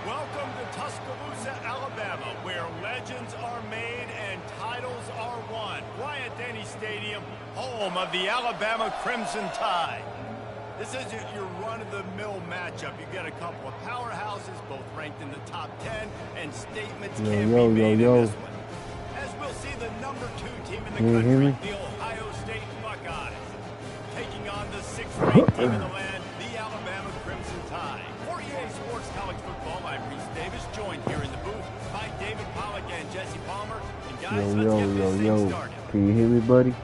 Welcome to Tuscaloosa, Alabama, where legends are made and titles are won. Bryant-Denny Stadium, home of the Alabama Crimson Tide. This isn't your run-of-the-mill matchup. You get a couple of powerhouses, both ranked in the top 10, and statements can be made in this one. As we'll see the number 2 team in the country, the Ohio State Buckeyes, taking on the 6th-ranked team in the land, the Alabama Crimson Tide. For EA Sports College Football, I'm Reese Davis, joined here in the booth by David Pollack and Jesse Palmer. And guys, let's get this thing started. Can you hear me, buddy?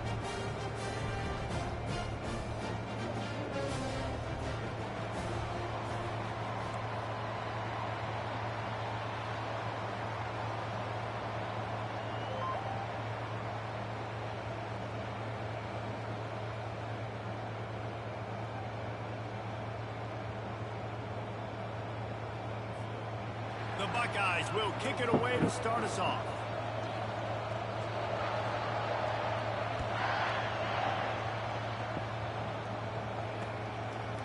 The Buckeyes will kick it away to start us off.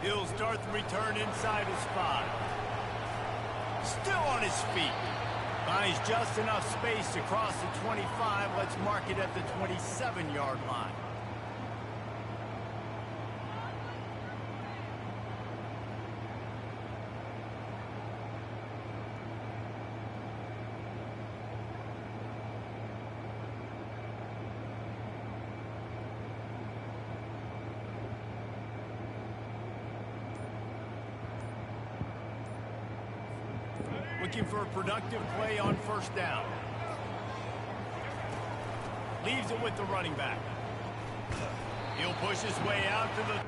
He'll start the return inside his 5. Still on his feet. Finds just enough space to cross the 25. Let's mark it at the 27-yard line. Looking for a productive play on first down. Leaves it with the running back. He'll push his way out to the...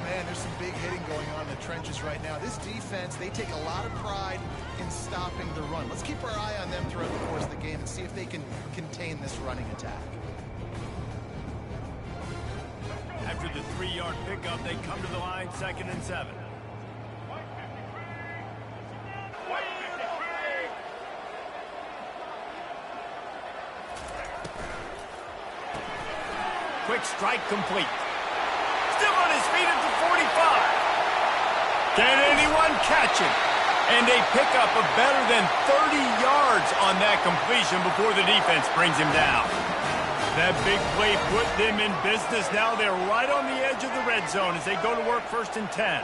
man, there's some big hitting going on in the trenches right now. This defense, they take a lot of pride in stopping the run. Let's keep our eye on them throughout the course of the game and see if they can contain this running attack. After the 3-yard pickup, they come to the line, 2nd and 7. Quick strike complete. Still on his feet at the 45. Can anyone catch him? And a pickup of better than 30 yards on that completion before the defense brings him down. That big play put them in business. Now they're right on the edge of the red zone as they go to work 1st and 10.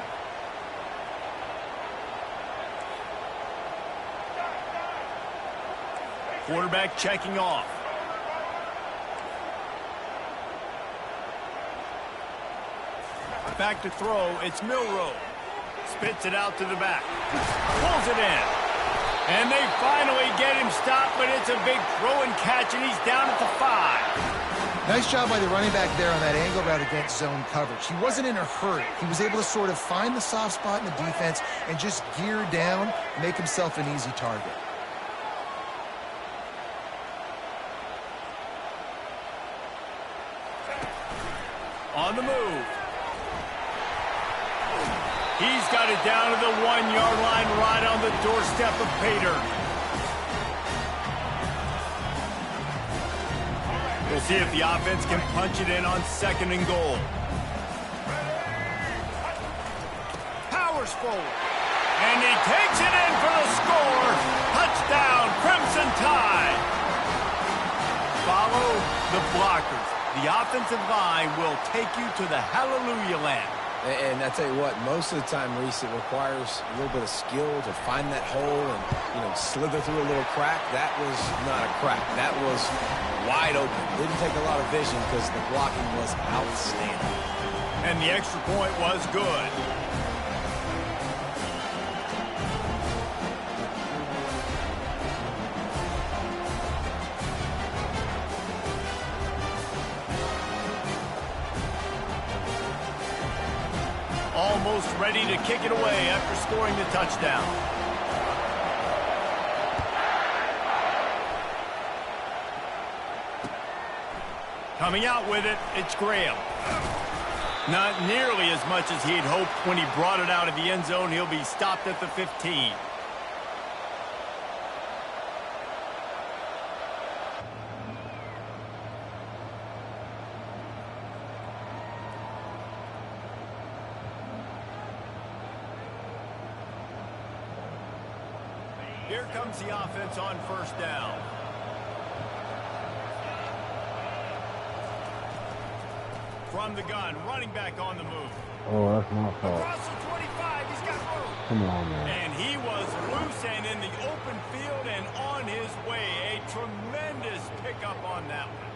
Quarterback checking off. Back to throw, it's Milroe. Spits it out to the back. Pulls it in. And they finally get him stopped, but it's a big throw and catch, and he's down at the 5. Nice job by the running back there on that angle route against zone coverage. He wasn't in a hurry. He was able to sort of find the soft spot in the defense and just gear down, make himself an easy target. On the move. He's got it down to the 1-yard line right on the doorstep of Pater. We'll see if the offense can punch it in on 2nd and goal. Powers forward. And he takes it in for the score. Touchdown, Crimson Tide. Follow the blockers. The offensive line will take you to the hallelujah land. And I tell you what, most of the time, Reese, it requires a little bit of skill to find that hole and, slither through a little crack. That was not a crack. That was wide open. Didn't take a lot of vision because the blocking was outstanding. And the extra point was good. Almost ready to kick it away after scoring the touchdown. Coming out with it, it's Graham. Not nearly as much as he'd hoped when he brought it out of the end zone. He'll be stopped at the 15. Here comes the offense on 1st down. From the gun, running back on the move. Oh, that's my fault. Across the 25, he's got room. Come on, man. And he was loose and in the open field and on his way. A tremendous pickup on that one.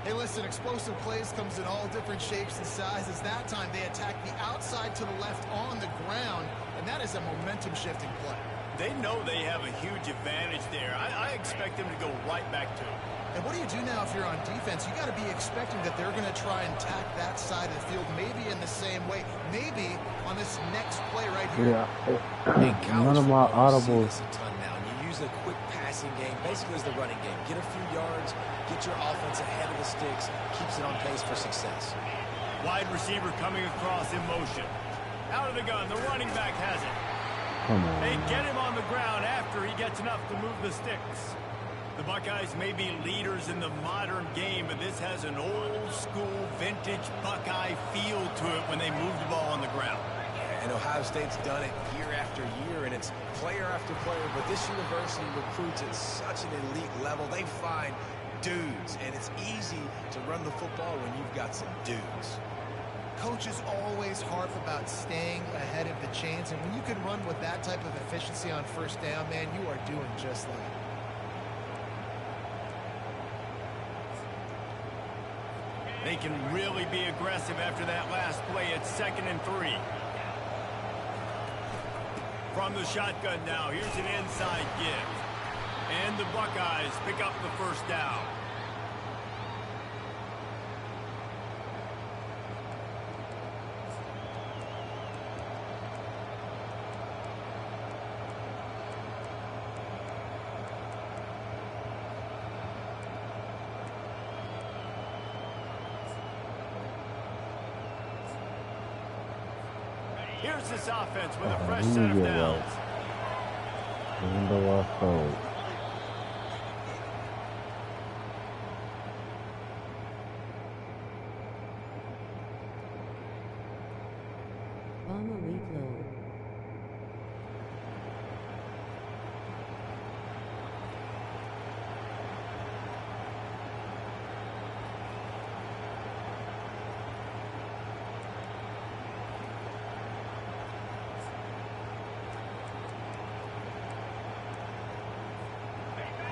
Hey, listen, explosive plays comes in all different shapes and sizes. That time they attacked the outside to the left on the ground, and that is a momentum-shifting play. They know they have a huge advantage there. I expect them to go right back to it. And what do you do now if you're on defense? You got to be expecting that they're going to try and attack that side of the field, maybe in the same way, maybe on this next play right here. Yeah, none of my audibles. A ton now. And you use a quick passing game, basically as the running game. Get a few yards, get your offense ahead of the sticks, keeps it on pace for success. Wide receiver coming across in motion. Out of the gun, the running back has it. Come on. They get him on the ground after he gets enough to move the sticks. The Buckeyes may be leaders in the modern game, but this has an old-school, vintage Buckeye feel to it when they move the ball on the ground. And Ohio State's done it year after year, and it's player after player. But this university recruits at such an elite level. They find dudes, and it's easy to run the football when you've got some dudes. Coaches always harp about staying ahead of the chains, and when you can run with that type of efficiency on 1st down, man, you are doing just that. They can really be aggressive after that last play. It's 2nd and 3. From the shotgun now, here's an inside give. And the Buckeyes pick up the 1st down. Here's this offense with a Oh, fresh you set of get downs. right. Even though I sold. Bomber reload.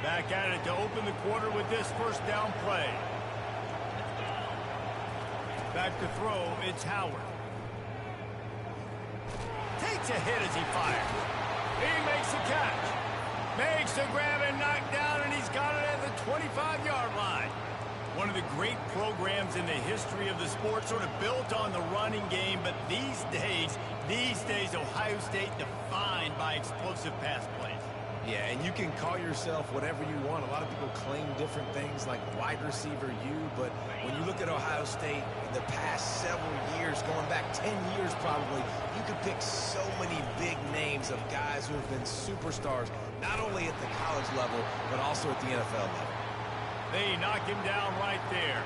Back at it to open the quarter with this first down play. Back to throw, it's Howard. Takes a hit as he fires. He makes the catch. Makes the grab and knock down, and he's got it at the 25-yard line. One of the great programs in the history of the sport, sort of built on the running game, but these days, Ohio State defined by explosive pass plays. Yeah, and you can call yourself whatever you want. A lot of people claim different things like wide receiver U, but when you look at Ohio State in the past several years, going back 10 years probably, you could pick so many big names of guys who have been superstars, not only at the college level, but also at the NFL level. They knock him down right there.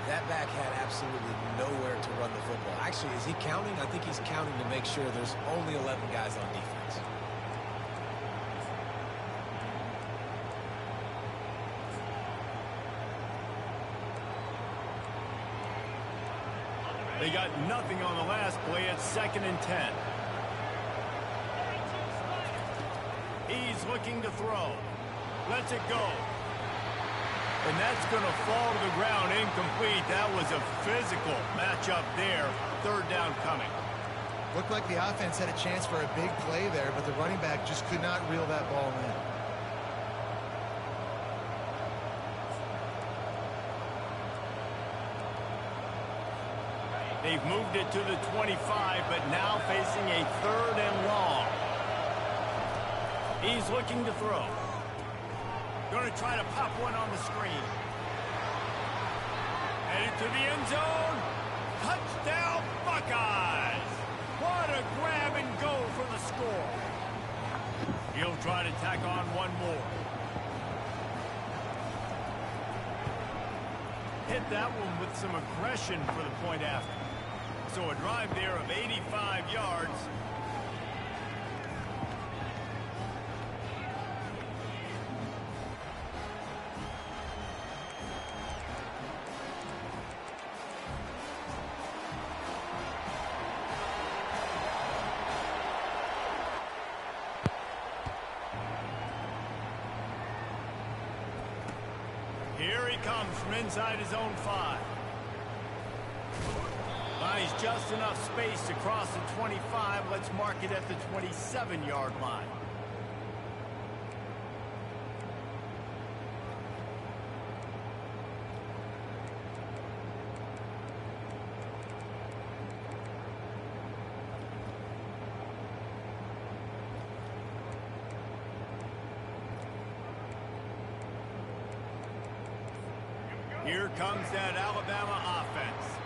That back had absolutely nowhere to run the football. Actually, is he counting? I think he's counting to make sure there's only 11 guys on defense. They got nothing on the last play. It's 2nd and 10. He's looking to throw. Lets it go. And that's going to fall to the ground incomplete. That was a physical matchup there. 3rd down coming. Looked like the offense had a chance for a big play there, but the running back just could not reel that ball in. They've moved it to the 25, but now facing a 3rd and long. He's looking to throw. Going to try to pop one on the screen. Headed to the end zone. Touchdown, Buckeyes! What a grab and go for the score. He'll try to tack on one more. Hit that one with some aggression for the point after. So a drive there of 85 yards. Here he comes from inside his own 5. Buys just enough space to cross the 25. Let's mark it at the 27-yard line. Here comes that Alabama offense.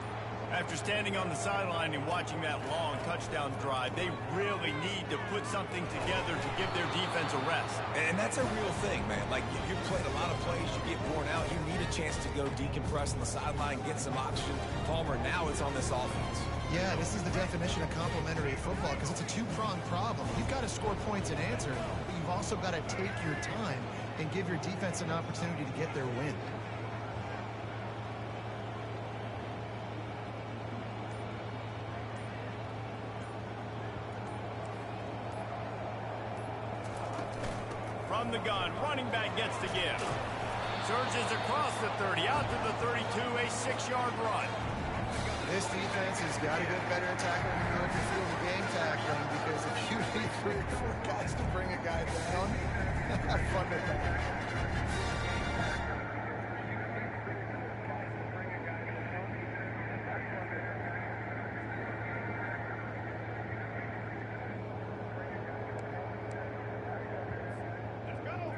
After standing on the sideline and watching that long touchdown drive, they really need to put something together to give their defense a rest. And that's a real thing, man. Like, you've played a lot of plays, you get worn out, you need a chance to go decompress on the sideline, get some oxygen. Palmer, now it's on this offense. Yeah, this is the definition of complementary football because it's a two-pronged problem. You've got to score points and answer, but you've also got to take your time and give your defense an opportunity to get their win. From the gun, running back gets the give. Surges across the 30, out to the 32, a 6-yard run. This defense has got to get better at tackling in the open field and game tackling because if you need 3 or 4 guys to bring a guy down, have fun with that.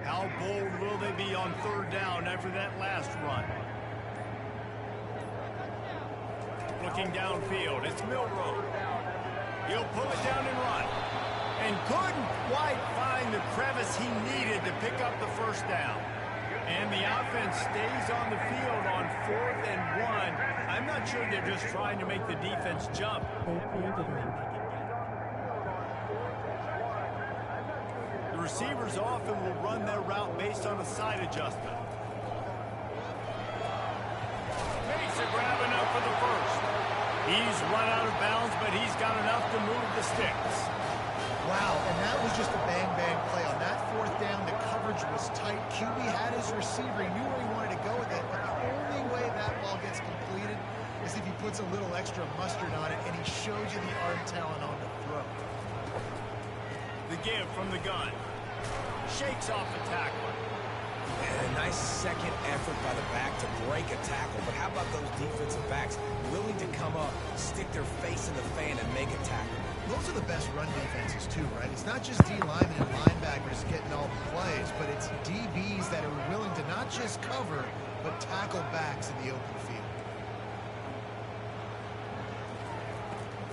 How bold will they be on 3rd down after that last run? Looking downfield, it's Milroe. He'll pull it down and run. And couldn't quite find the crevice he needed to pick up the first down. And the offense stays on the field on 4th and 1. I'm not sure they're just trying to make the defense jump. They planted him. The receivers often will run their route based on a side adjustment. Makes a grab enough for the first. He's run out of bounds, but he's got enough to move the sticks. Wow, and that was just a bang-bang play. On that 4th down, the coverage was tight. QB had his receiver. He knew where he wanted to go with it, but the only way that ball gets completed is if he puts a little extra mustard on it, and he shows you the arm talent on the throw. The give from the gun. Shakes off the tackle. And a nice second effort by the back to break a tackle. But how about those defensive backs willing to come up, stick their face in the fan, and make a tackle? Those are the best run defenses too, right? It's not just D linemen and linebackers getting all the plays, but it's DBs that are willing to not just cover, but tackle backs in the open field.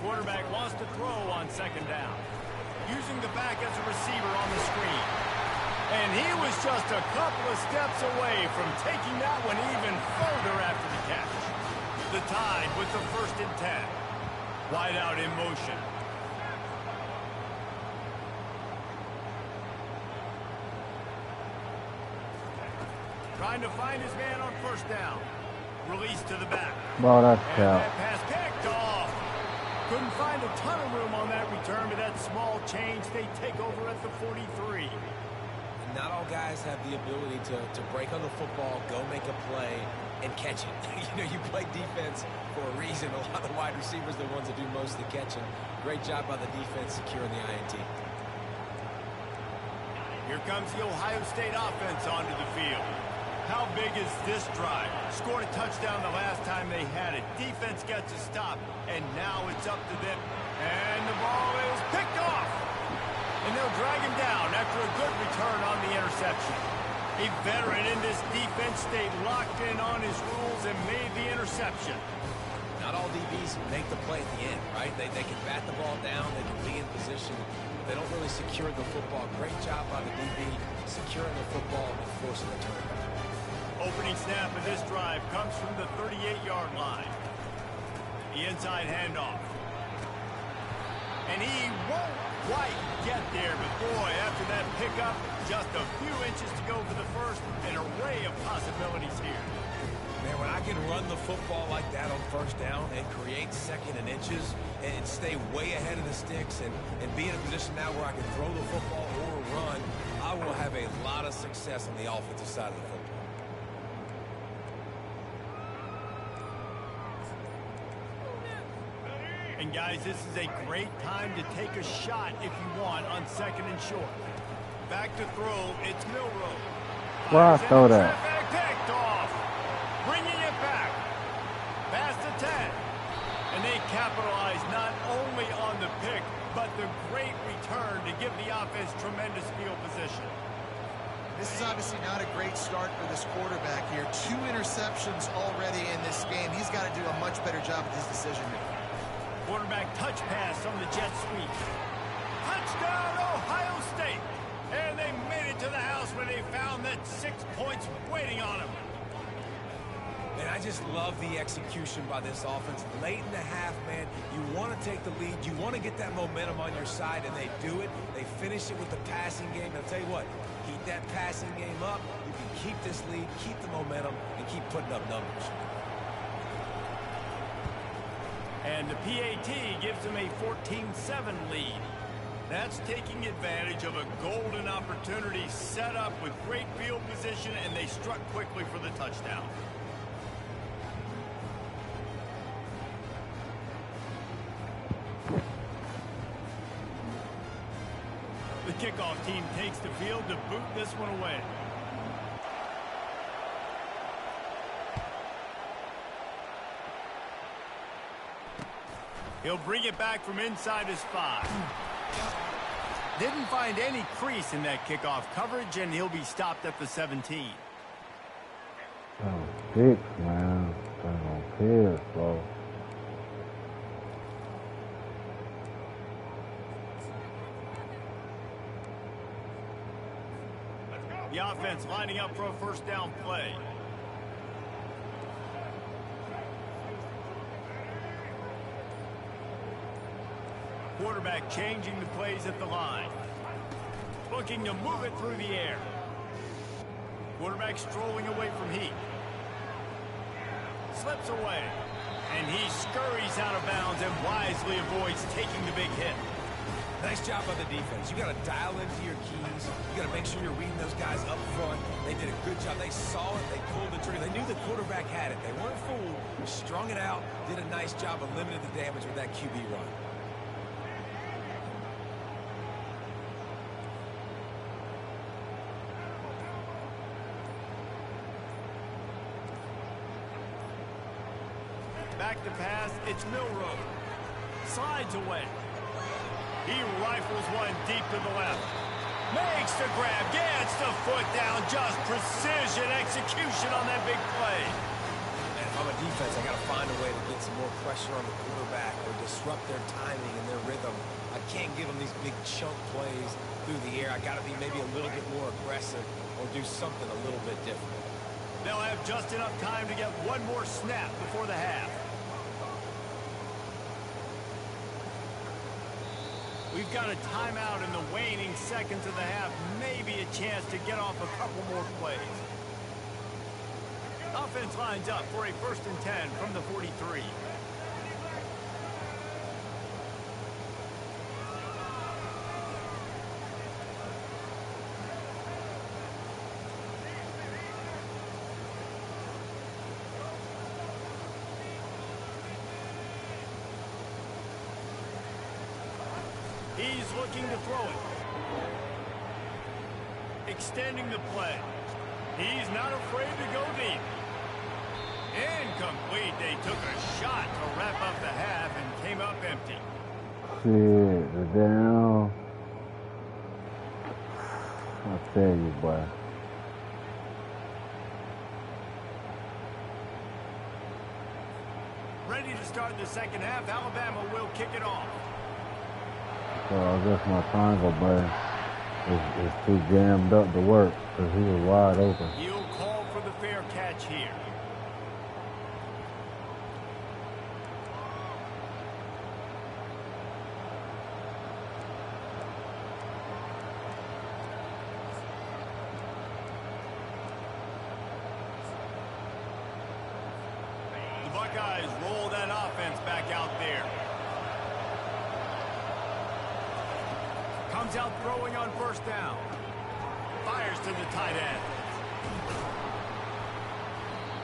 Quarterback wants to throw on 2nd down. Using the back as a receiver on the screen. And he was just a couple of steps away from taking that one even further after the catch. The Tide with the 1st and 10. Wide out in motion. Trying to find his man on 1st down. Release to the back. Ball, that's And out. that pass picked off. Couldn't find a ton of room on that return, but that small change, they take over at the 43. Not all guys have the ability to break on the football, go make a play, and catch it. You play defense for a reason. A lot of the wide receivers are the ones that do most of the catching. Great job by the defense securing the INT. Here comes the Ohio State offense onto the field. How big is this drive? Scored a touchdown the last time they had it. Defense gets a stop, and now it's up to them. And the ball is picked off. And they'll drag him down after a good return on the interception. A veteran in this defense stayed locked in on his rules and made the interception. Not all DBs make the play at the end, right? They can bat the ball down, they can be in position. They don't really secure the football. Great job by the DB securing the football and forcing the turnover. Opening snap of this drive comes from the 38-yard line. The inside handoff. And he won't quite get there, but boy, after that pickup, just a few inches to go for the first. An array of possibilities here. Man, when I can run the football like that on 1st down and create 2nd and inches and stay way ahead of the sticks and be in a position now where I can throw the football or run, I will have a lot of success on the offensive side of the football. And guys, this is a great time to take a shot if you want on 2nd and short. Back to throw, it's Milrow. Why throw that? Picked off. Bringing it back. Past the 10. And they capitalize not only on the pick, but the great return to give the offense tremendous field position. This is obviously not a great start for this quarterback here. 2 interceptions already in this game. He's got to do a much better job with his decision making. Quarterback touch pass on the jet sweep. Touchdown, Ohio State. And they made it to the house where they found that 6 points waiting on them. And I just love the execution by this offense. Late in the half, man, you want to take the lead. You want to get that momentum on your side, and they do it. They finish it with the passing game. I'll tell you what, keep that passing game up. You can keep this lead, keep the momentum, and keep putting up numbers. And the PAT gives them a 14-7 lead. That's taking advantage of a golden opportunity set up with great field position, and they struck quickly for the touchdown. The kickoff team takes the field to boot this one away. He'll bring it back from inside his 5. Didn't find any crease in that kickoff coverage, and he'll be stopped at the 17. Oh, six, man. That's on piss, bro. The offense lining up for a first down play. Quarterback changing the plays at the line. Looking to move it through the air. Quarterback strolling away from heat. Slips away. And he scurries out of bounds and wisely avoids taking the big hit. Nice job by the defense. You got to dial into your keys. You got to make sure you're reading those guys up front. They did a good job. They saw it. They pulled the trigger. They knew the quarterback had it. They weren't fooled. Strung it out. Did a nice job of limiting the damage with that QB run. Back to pass. It's Milrow. Slides away. He rifles one deep to the left. Makes the grab. Gets the foot down. Just precision execution on that big play. And if I'm a defense, I got to find a way to get some more pressure on the quarterback or disrupt their timing and their rhythm. I can't give them these big chunk plays through the air. I got to be maybe a little bit more aggressive or do something a little bit different. They'll have just enough time to get one more snap before the half. We've got a timeout in the waning seconds of the half. Maybe a chance to get off a couple more plays. Offense lines up for a 1st and 10 from the 43. He's looking to throw it. Extending the play. He's not afraid to go deep. Incomplete. They took a shot to wrap up the half and came up empty. Shit, down. I tell you, boy. Ready to start the second half. Alabama will kick it off. So I guess my triangle man is too jammed up to work because he was wide open. He'll call for the fair catch here. The Buckeyes roll that offense back out there. Comes out throwing on first down. Fires to the tight end.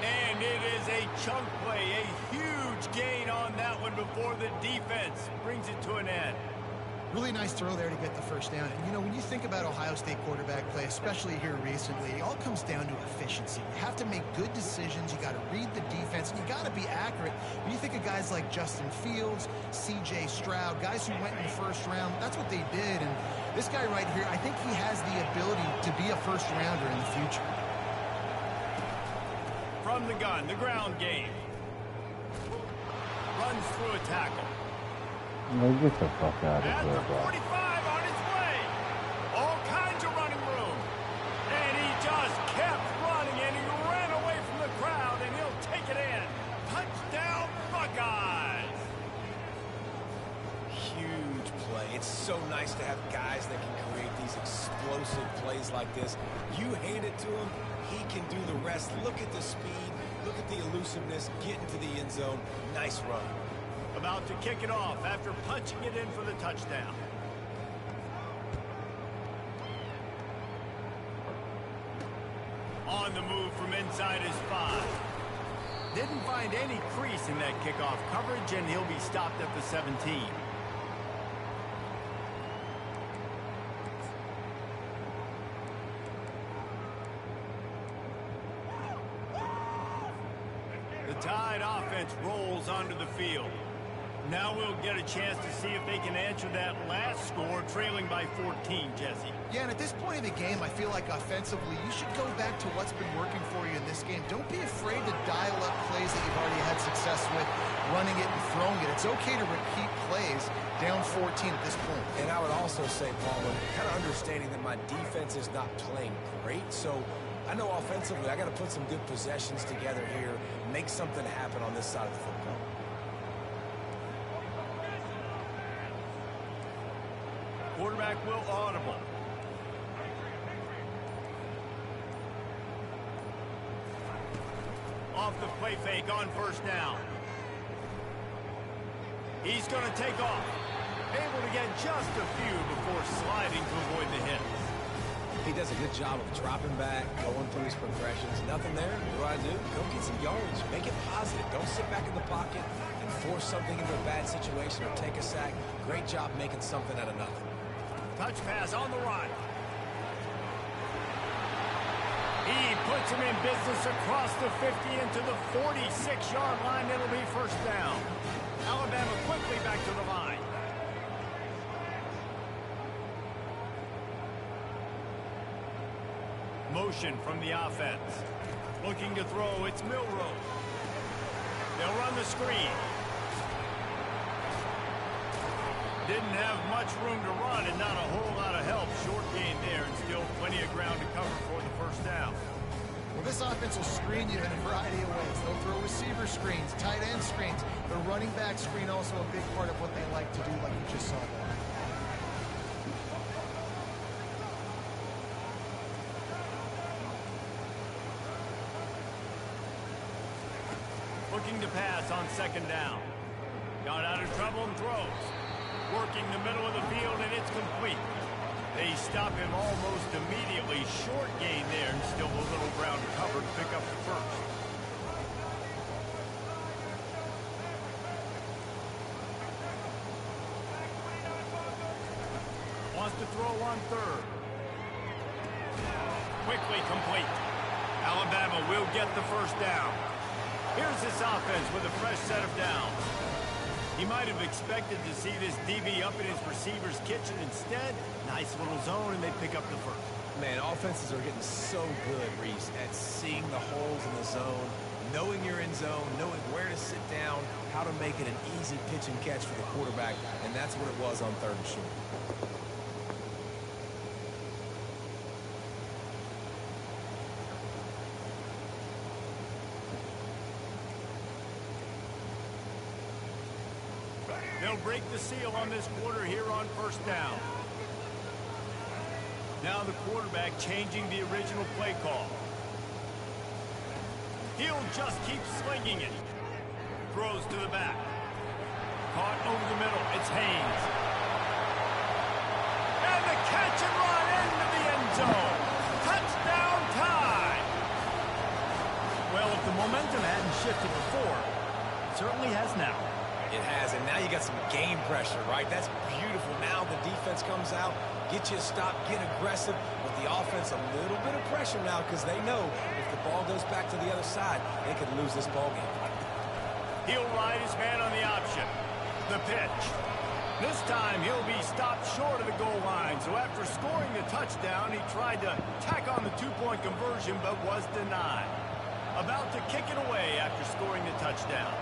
And it is a chunk play. A huge gain on that one before the defense brings it to an end. Really nice throw there to get the first down. And, you know, when you think about Ohio State quarterback play, especially here recently, it all comes down to efficiency. You have to make good decisions. You got to read the defense, and you got to be accurate. When you think of guys like Justin Fields, C.J. Stroud, guys who went in the first round, that's what they did. And this guy right here, I think he has the ability to be a first-rounder in the future. From the gun, the ground game. Runs through a tackle. Man, get the fuck out of At here, the bro. 45 on his way. All kinds of running room. And he just kept running, and he ran away from the crowd, and he'll take it in. Touchdown, Buckeyes. Huge play. It's so nice to have guys that can create these explosive plays like this. You hand it to him, he can do the rest. Look at the speed. Look at the elusiveness. Get into the end zone. Nice run. About to kick it off after punching it in for the touchdown. On the move from inside his 5. Didn't find any crease in that kickoff coverage, and he'll be stopped at the 17. The Tide offense rolls onto the field. Now we'll get a chance to see if they can answer that last score, trailing by 14, Jesse. Yeah, and at this point in the game, I feel like offensively, you should go back to what's been working for you in this game. Don't be afraid to dial up plays that you've already had success with, running it and throwing it. It's okay to repeat plays down 14 at this point. And I would also say, Palmer, kind of understanding that my defense is not playing great, so I know offensively I got to put some good possessions together here, make something happen on this side of the football. Quarterback will audible. Off the play fake on first down. He's going to take off. Able to get just a few before sliding to avoid the hit. He does a good job of dropping back, going through his progressions. Nothing there. What do? Go get some yards. Make it positive. Don't sit back in the pocket and force something into a bad situation or take a sack. Great job making something out of nothing. Touch pass on the run. He puts him in business across the 50 into the 46-yard line. It'll be first down. Alabama quickly back to the line. Motion from the offense. Looking to throw, it's Milroe. They'll run the screen. Didn't have much room to run and not a whole lot of help. Short gain there and still plenty of ground to cover for the first down. Well, this offense will screen you in a variety of ways. They'll throw receiver screens, tight end screens. The running back screen also a big part of what they like to do, like you just saw there. Looking to pass on second down. Got out of trouble and throws. Working the middle of the field, and it's complete. They stop him almost immediately. Short gain there, and still a little ground covered to pick up the first. Wants to throw on third. Quickly complete. Alabama will get the first down. Here's this offense with a fresh set of downs. He might have expected to see this DB up in his receiver's kitchen. Instead, nice little zone, and they pick up the first. Man, offenses are getting so good, Reese, at seeing the holes in the zone, knowing you're in zone, knowing where to sit down, how to make it an easy pitch and catch for the quarterback, and that's what it was on third and short. They'll break the seal on this quarter here on first down. Now the quarterback changing the original play call. He'll just keep slinging it. Throws to the back. Caught over the middle. It's Haynes. And the catch and run into the end zone. Touchdown tie. Well, if the momentum hadn't shifted before, it certainly has now. It has, and now you got some game pressure, right? That's beautiful. Now the defense comes out, get you a stop, get aggressive, but the offense a little bit of pressure now because they know if the ball goes back to the other side, they could lose this ball game. He'll ride his man on the option. The pitch. This time he'll be stopped short of the goal line, so after scoring the touchdown, he tried to tack on the two-point conversion but was denied. About to kick it away after scoring the touchdown.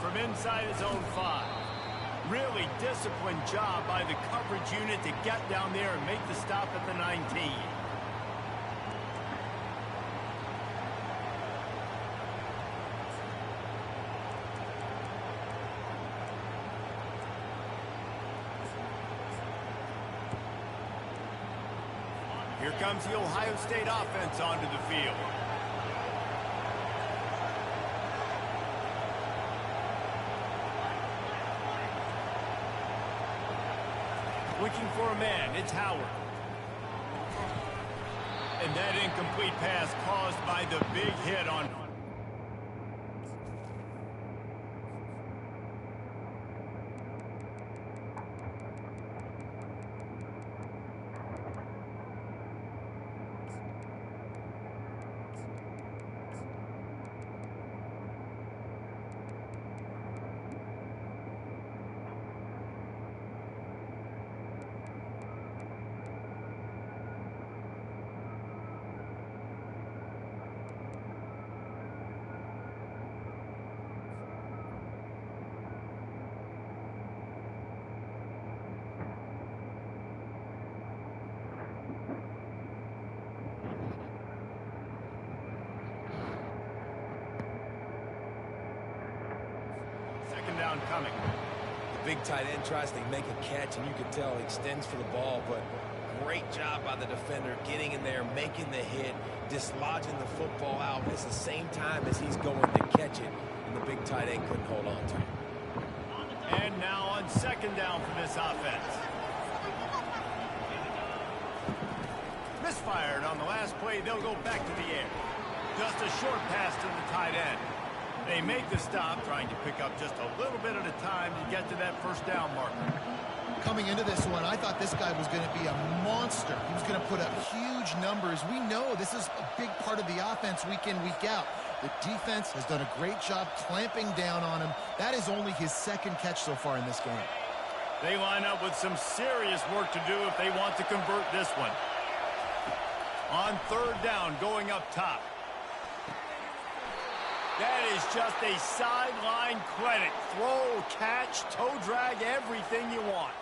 From inside his own 5. Really disciplined job by the coverage unit to get down there and make the stop at the 19. Here comes the Ohio State offense onto the field. Looking for a man, it's Howard. And that incomplete pass caused by the big hit on... down coming. The big tight end tries to make a catch, and you can tell he extends for the ball, but great job by the defender getting in there, making the hit, dislodging the football out at the same time as he's going to catch it, and the big tight end couldn't hold on to it. And now on second down for this offense. Misfired on the last play. They'll go back to the air. Just a short pass to the tight end. They make the stop, trying to pick up just a little bit at a time to get to that first down marker. Coming into this one, I thought this guy was going to be a monster. He was going to put up huge numbers. We know this is a big part of the offense week in, week out. The defense has done a great job clamping down on him. That is only his second catch so far in this game. They line up with some serious work to do if they want to convert this one. On third down, going up top. That is just a sideline credit. Throw, catch, toe drag, everything you want.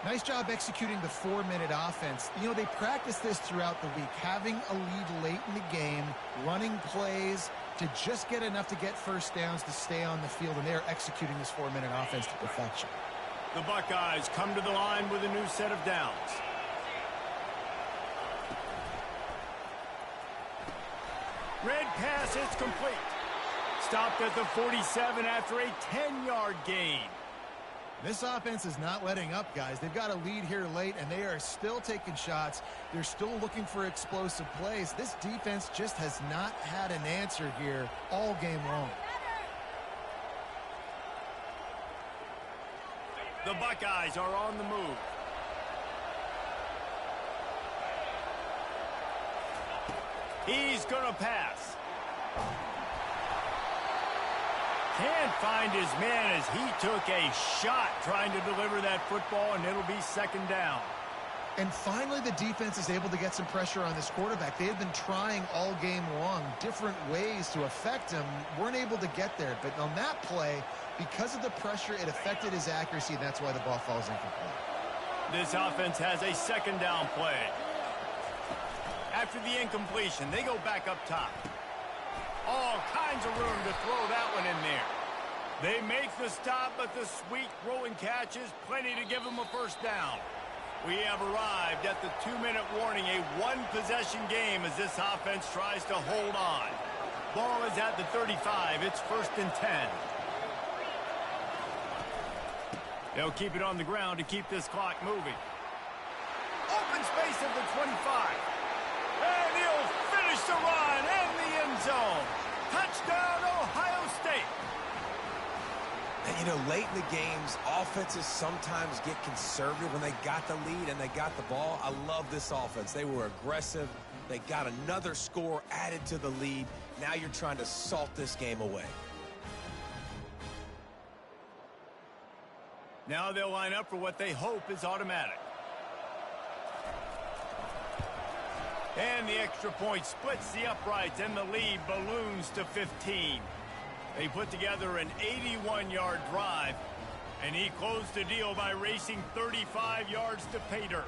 Nice job executing the 4-minute offense. You know, they practice this throughout the week, having a lead late in the game, running plays to just get enough to get first downs to stay on the field, and they're executing this 4-minute offense to perfection. The Buckeyes come to the line with a new set of downs. Red pass, it's complete. Stopped at the 47 after a 10-yard gain. This offense is not letting up, guys. They've got a lead here late, and they are still taking shots. They're still looking for explosive plays. This defense just has not had an answer here all game long. The Buckeyes are on the move. He's going to pass. Can't find his man as he took a shot trying to deliver that football, and it'll be second down. And finally, the defense is able to get some pressure on this quarterback. They had been trying all game long different ways to affect him. Weren't able to get there. But on that play, because of the pressure, it affected his accuracy, and that's why the ball falls incomplete. This offense has a second down play. After the incompletion, they go back up top. All kinds of room to throw that one in there. They make the stop, but the sweet rolling catch is plenty to give them a first down. We have arrived at the 2-minute warning, a one-possession game as this offense tries to hold on. Ball is at the 35. It's first and 10. They'll keep it on the ground to keep this clock moving. Open space at the 25. And he'll finish the run in the end zone. Touchdown, Ohio State. And, you know, late in the games, offenses sometimes get conservative when they got the lead and they got the ball. I love this offense. They were aggressive. They got another score added to the lead. Now you're trying to salt this game away. Now they'll line up for what they hope is automatic. And the extra point splits the uprights, and the lead balloons to 15. They put together an 81-yard drive, and he closed the deal by racing 35 yards to pay dirt.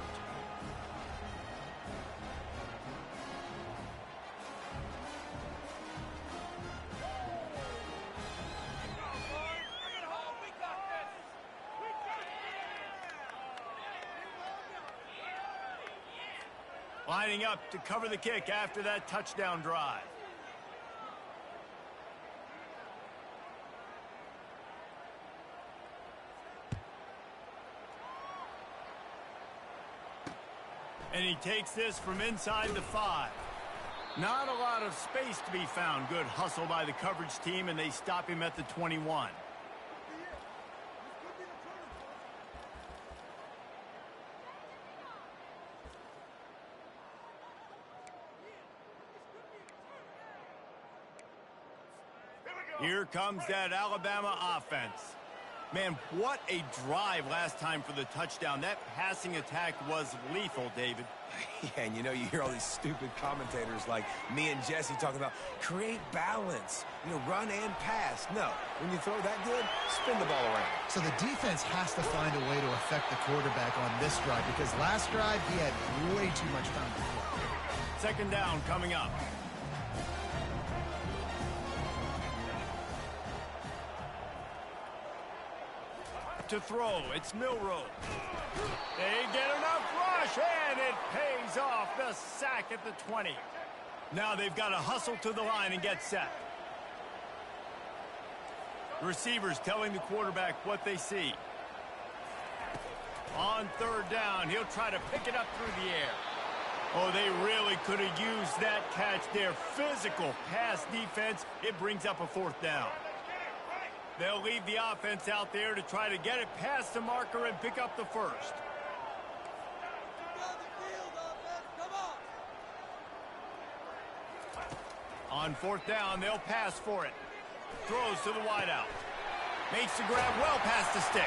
Lining up to cover the kick after that touchdown drive. And he takes this from inside the 5. Not a lot of space to be found. Good hustle by the coverage team, and they stop him at the 21. Here comes that Alabama offense. Man, what a drive last time for the touchdown. That passing attack was lethal, David. Yeah, and you know, you hear all these stupid commentators like me and Jesse talking about create balance, you know, run and pass. No, when you throw that good, spin the ball around. So the defense has to find a way to affect the quarterback on this drive, because last drive he had way too much time to throw. Second down coming up. to throw. It's Milroe. They get enough rush, and it pays off. The sack at the 20. Now they've got to hustle to the line and get set. Receivers telling the quarterback what they see. On third down, he'll try to pick it up through the air. Oh, they really could have used that catch there. Physical pass defense. It brings up a fourth down. They'll leave the offense out there to try to get it past the marker and pick up the first. On fourth down, they'll pass for it. Throws to the wideout. Makes the grab well past the sticks.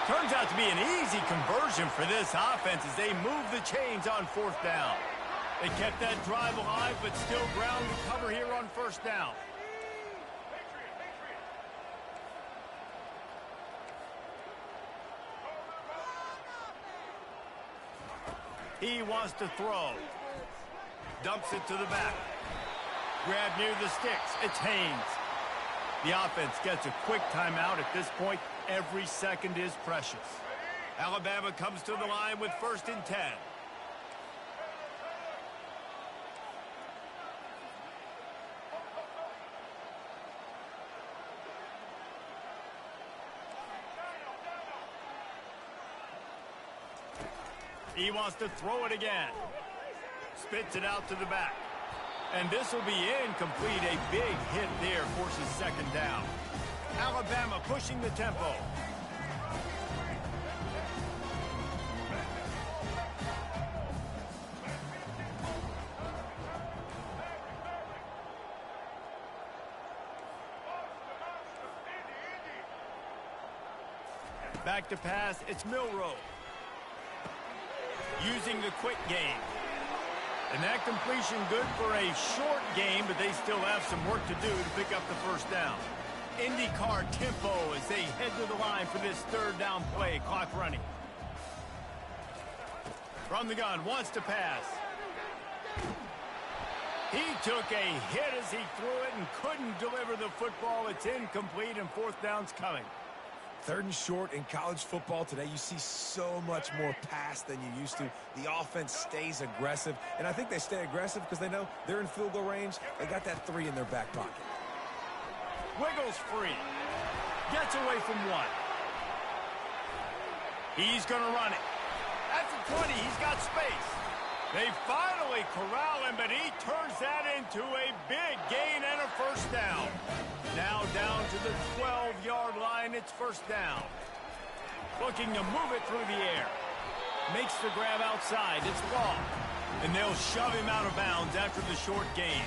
Turns out to be an easy conversion for this offense as they move the chains on fourth down. They kept that drive alive, but still ground to cover here on first down. He wants to throw. Dumps it to the back. Grab near the sticks. It's Haynes. The offense gets a quick timeout at this point. Every second is precious. Alabama comes to the line with 1st and 10. He wants to throw it again. Spits it out to the back. And this will be incomplete. A big hit there forces 2nd down. Alabama pushing the tempo. Back to pass, it's Milroe. Using the quick game. And that completion good for a short game, but they still have some work to do to pick up the 1st down. IndyCar tempo as they head to the line for this 3rd down play. Clock running. From the gun, wants to pass. He took a hit as he threw it and couldn't deliver the football. It's incomplete and 4th down's coming. 3rd and short in college football today. You see so much more pass than you used to. The offense stays aggressive, and I think they stay aggressive because they know they're in field goal range. They got that 3 in their back pocket. Wiggles free. Gets away from 1. He's going to run it. At the 20, he's got space. They finally corral him, but he turns that into a big gain and a 1st down. Now down to the 12-yard line, it's 1st down. Looking to move it through the air. Makes the grab outside, it's long. And they'll shove him out of bounds after the short gain.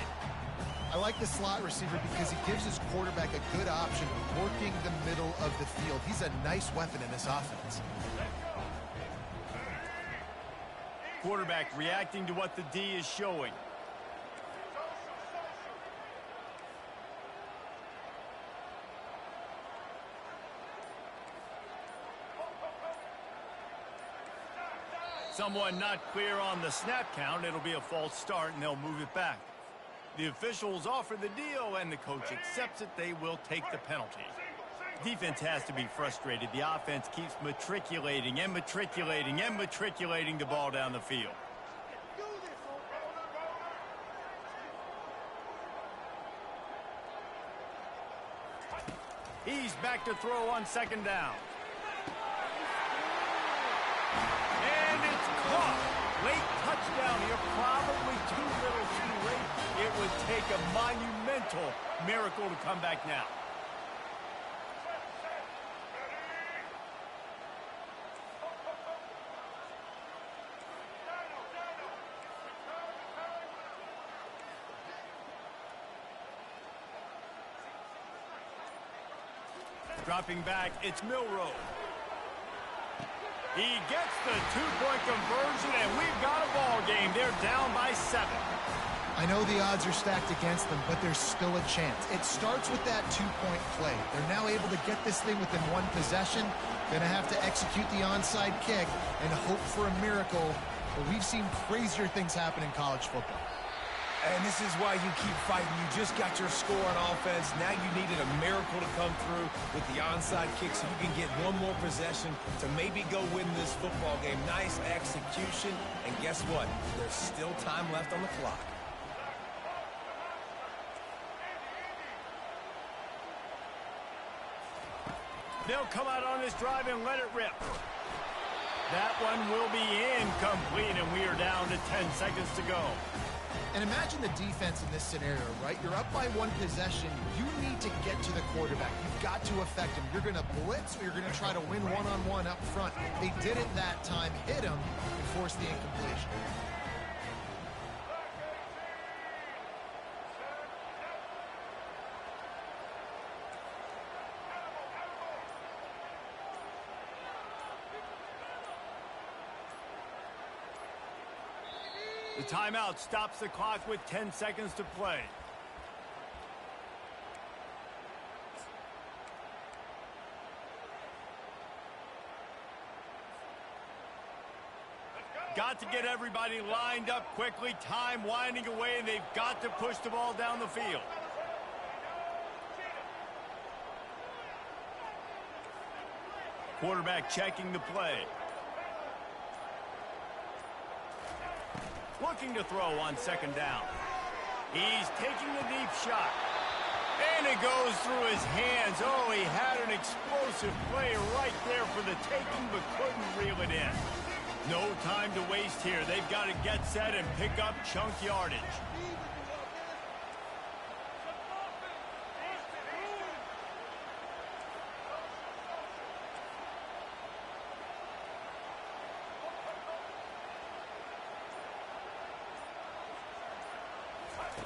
I like the slot receiver because he gives his quarterback a good option working the middle of the field. He's a nice weapon in this offense. Quarterback reacting to what the D is showing. Someone not clear on the snap count. It'll be a false start, and they'll move it back. The officials offer the deal, and the coach accepts it. They will take the penalty. Defense has to be frustrated. The offense keeps matriculating and matriculating and matriculating the ball down the field. He's back to throw on 2nd down. And it's caught. Late touchdown here, probably too little too late. It would take a monumental miracle to come back now. Dropping back, it's Milroe. He gets the 2-point conversion, and we've got a ball game. They're down by 7. I know the odds are stacked against them, but there's still a chance. It starts with that 2-point play. They're now able to get this thing within 1 possession. Going to have to execute the onside kick and hope for a miracle. But we've seen crazier things happen in college football. And this is why you keep fighting. You just got your score on offense. Now you needed a miracle to come through with the onside kick so you can get one more possession to maybe go win this football game. Nice execution. And guess what? There's still time left on the clock. They'll come out on this drive and let it rip. That one will be incomplete, and we are down to 10 seconds to go. And imagine the defense in this scenario, right? You're up by one possession. You need to get to the quarterback. You've got to affect him. You're going to blitz or you're going to try to win one-on-one up front. They did it that time, hit him, and forced the incompletion. The timeout stops the clock with 10 seconds to play. Got to get everybody lined up quickly. Time winding away, and they've got to push the ball down the field. Quarterback checking the play. Looking to throw on second down. He's taking the deep shot. And it goes through his hands. Oh, he had an explosive play right there for the taking, but couldn't reel it in. No time to waste here. They've got to get set and pick up chunk yardage.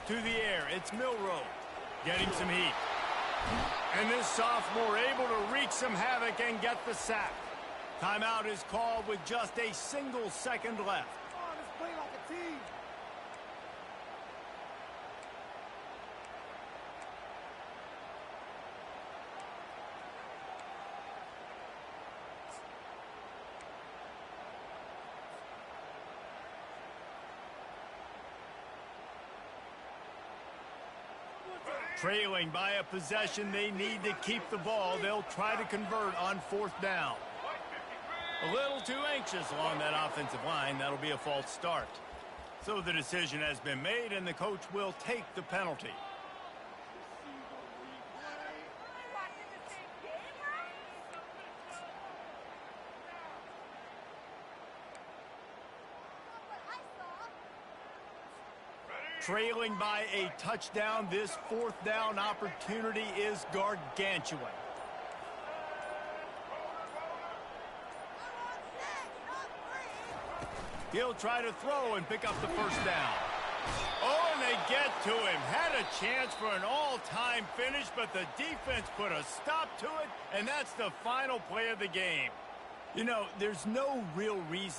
To the air, it's Milrow, getting some heat. And this sophomore able to wreak some havoc and get the sack. Timeout is called with just a single second left. Come on, let's play like a team. Trailing by a possession, they need to keep the ball. They'll try to convert on fourth down. A little too anxious along that offensive line. That'll be a false start. So the decision has been made, and the coach will take the penalty. Trailing by a touchdown, this fourth down opportunity is gargantuan. He'll try to throw and pick up the first down. Oh, and they get to him. Had a chance for an all-time finish, but the defense put a stop to it, and that's the final play of the game. You know, there's no real reason